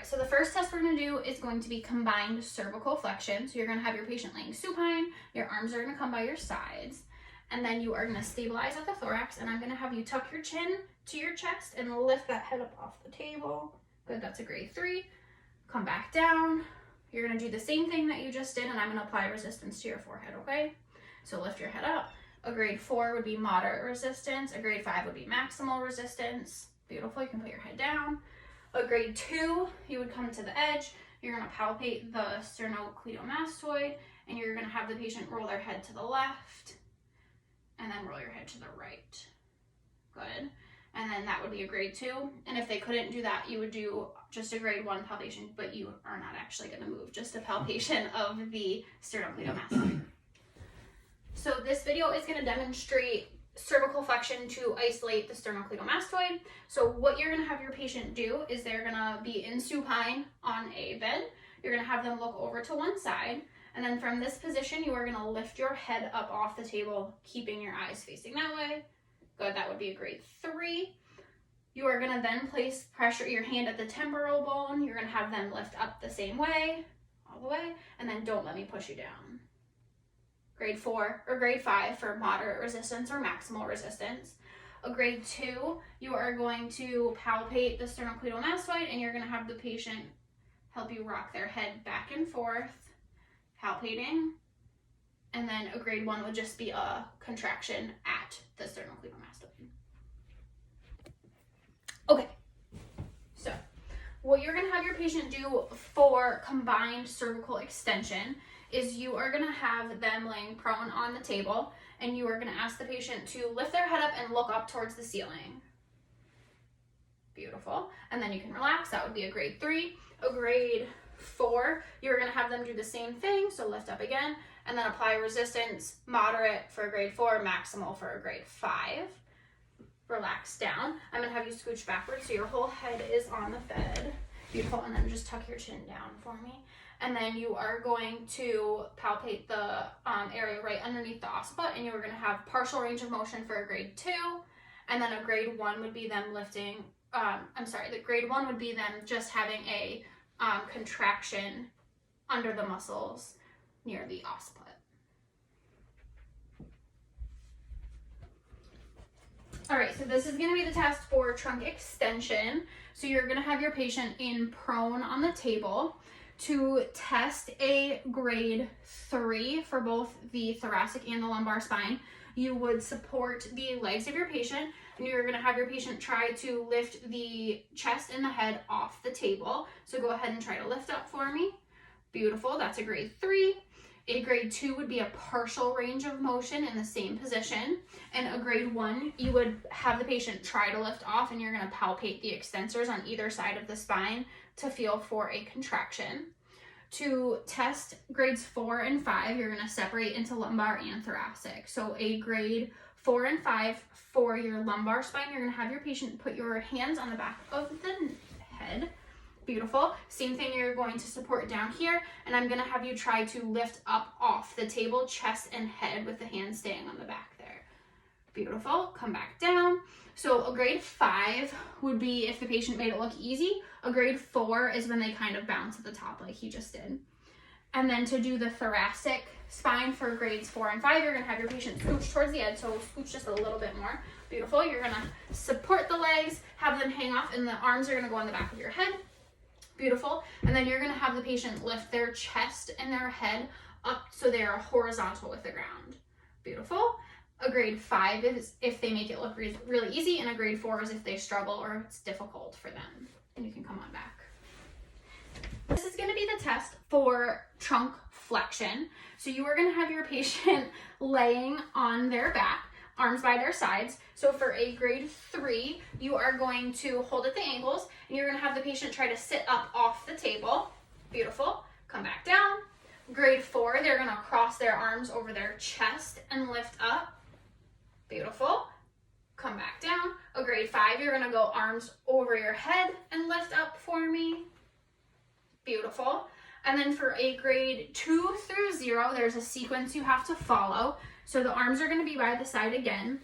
right, so the first test we're gonna do is going to be combined cervical flexion. So you're gonna have your patient laying supine, your arms are gonna come by your sides, and then you are gonna stabilize at the thorax, and I'm gonna have you tuck your chin to your chest and lift that head up off the table. Good, that's a grade 3. Come back down. You're gonna do the same thing that you just did, and I'm gonna apply resistance to your forehead, okay? So lift your head up. A grade 4 would be moderate resistance. A grade 5 would be maximal resistance. Beautiful, you can put your head down. A grade 2, you would come to the edge. You're gonna palpate the sternocleidomastoid, and you're gonna have the patient roll their head to the left, and then roll your head to the right. Good. And then that would be a grade 2. And if they couldn't do that, you would do just a grade 1 palpation, but you are not actually gonna move, just a palpation of the sternocleidomastoid. So this video is gonna demonstrate cervical flexion to isolate the sternocleidomastoid. So what you're gonna have your patient do is they're gonna be in supine on a bed. You're gonna have them look over to one side. And then from this position, you are gonna lift your head up off the table, keeping your eyes facing that way. Good, that would be a grade 3. You are gonna then place pressure, your hand at the temporal bone. You're gonna have them lift up the same way, all the way, and then don't let me push you down. Grade 4 or grade 5 for moderate resistance or maximal resistance. A grade 2, you are going to palpate the sternocleidomastoid, and you're gonna have the patient help you rock their head back and forth, palpating. And then a grade 1 would just be a contraction at the sternocleidomastoid. Okay, so what you're gonna have your patient do for combined cervical extension is you are gonna have them laying prone on the table, and you are gonna ask the patient to lift their head up and look up towards the ceiling. Beautiful. And then you can relax. That would be a grade 3. A grade 4, you're gonna have them do the same thing. So lift up again, and then apply resistance, moderate for a grade 4, maximal for a grade 5. Relax down. I'm gonna have you scooch backwards so your whole head is on the bed. Beautiful, and then just tuck your chin down for me. And then you are going to palpate the area right underneath the occiput, and you are gonna have partial range of motion for a grade 2. And then a grade 1 would be them lifting, the grade 1 would be them just having a contraction under the muscles near the occiput. All right, so this is gonna be the test for trunk extension. So you're gonna have your patient in prone on the table. To test a grade 3 for both the thoracic and the lumbar spine, you would support the legs of your patient, and you're gonna have your patient try to lift the chest and the head off the table. So go ahead and try to lift up for me. Beautiful, that's a grade 3. A grade 2 would be a partial range of motion in the same position. And a grade 1, you would have the patient try to lift off, and you're gonna palpate the extensors on either side of the spine to feel for a contraction. To test grades 4 and 5, you're gonna separate into lumbar and thoracic. So a grade 4 and 5 for your lumbar spine, you're gonna have your patient put your hands on the back of the head. Beautiful. Same thing, you're going to support down here, and I'm gonna have you try to lift up off the table, chest and head, with the hands staying on the back there. Beautiful. Come back down. So a grade 5 would be if the patient made it look easy. A grade 4 is when they kind of bounce at the top like he just did. And then to do the thoracic spine for grades 4 and 5, you're gonna have your patient scooch towards the edge, so scooch just a little bit more. Beautiful. You're gonna support the legs, have them hang off, and the arms are gonna go on the back of your head. Beautiful. And then you're gonna have the patient lift their chest and their head up so they are horizontal with the ground. Beautiful. A grade 5 is if they make it look really easy, and a grade 4 is if they struggle or it's difficult for them. And you can come on back. This is gonna be the test for trunk flexion. So you are gonna have your patient laying on their back, arms by their sides. So for a grade 3, you are going to hold at the ankles, and you're gonna have the patient try to sit up off the table. Beautiful. Come back down. Grade 4, they're gonna cross their arms over their chest and lift up. Beautiful. Come back down. A grade 5, you're gonna go arms over your head and lift up for me. Beautiful. And then for a grade 2 through 0, there's a sequence you have to follow. So the arms are gonna be by the side again.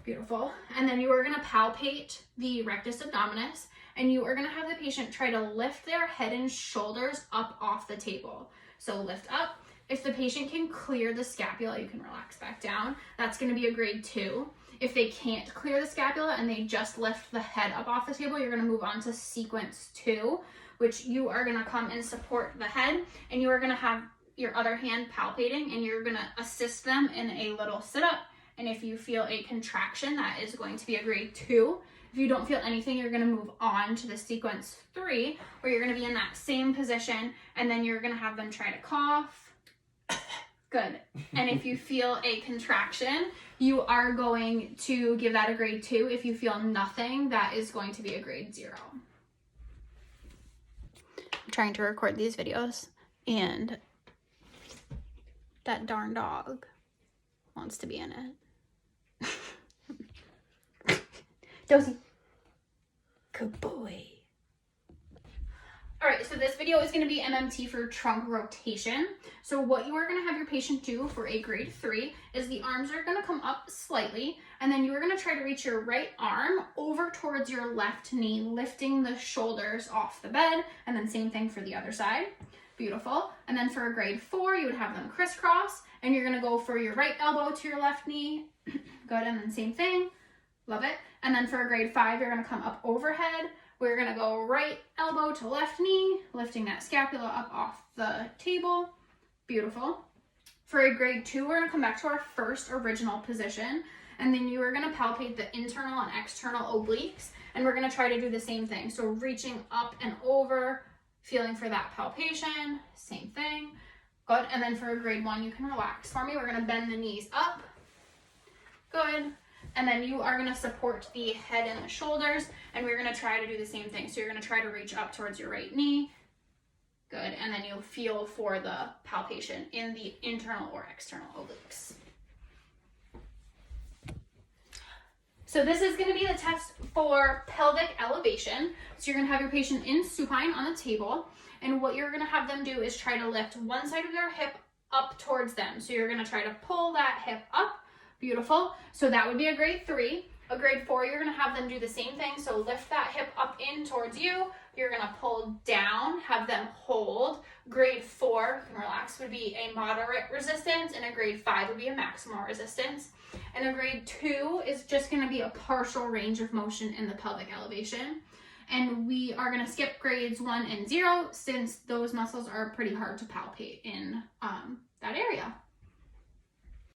Beautiful. And then you are gonna palpate the rectus abdominis, and you are gonna have the patient try to lift their head and shoulders up off the table. So lift up. If the patient can clear the scapula, you can relax back down. That's gonna be a grade 2. If they can't clear the scapula and they just lift the head up off the table, you're gonna move on to sequence 2, which you are gonna come and support the head, and you are gonna have your other hand palpating, and you're gonna assist them in a little sit-up. And if you feel a contraction, that is going to be a grade 2. If you don't feel anything, you're gonna move on to the sequence 3, where you're gonna be in that same position, and then you're gonna have them try to cough. Good. And if you feel a contraction, you are going to give that a grade 2. If you feel nothing, that is going to be a grade 0. I'm trying to record these videos, and that darn dog wants to be in it. Dozy. Good boy. All right, so this video is going to be MMT for trunk rotation. So what you are going to have your patient do for a grade 3 is the arms are going to come up slightly, and then you are going to try to reach your right arm over towards your left knee, lifting the shoulders off the bed, and then same thing for the other side. Beautiful. And then for a grade 4, you would have them crisscross, and you're going to go for your right elbow to your left knee. Good, and then same thing. Love it. And then for a grade 5, you're going to come up overhead. We're going to go right elbow to left knee, lifting that scapula up off the table. Beautiful. For a grade 2, we're going to come back to our first original position, and then you are going to palpate the internal and external obliques, and we're going to try to do the same thing. So reaching up and over, feeling for that palpation, same thing. Good. And then for a grade 1, you can relax for me. We're going to bend the knees up. Good. And then you are going to support the head and the shoulders, and we're going to try to do the same thing. So you're going to try to reach up towards your right knee. Good. And then you'll feel for the palpation in the internal or external obliques. So this is going to be the test for pelvic elevation. So you're going to have your patient in supine on the table, and what you're going to have them do is try to lift one side of their hip up towards them. So you're going to try to pull that hip up. Beautiful. So that would be a grade 3. A grade 4, you're going to have them do the same thing. So lift that hip up in towards you. You're going to pull down, have them hold. Grade 4, you can relax, would be a moderate resistance, and a grade 5 would be a maximal resistance. And a grade 2 is just going to be a partial range of motion in the pelvic elevation. And we are going to skip grades 1 and 0 since those muscles are pretty hard to palpate in that area.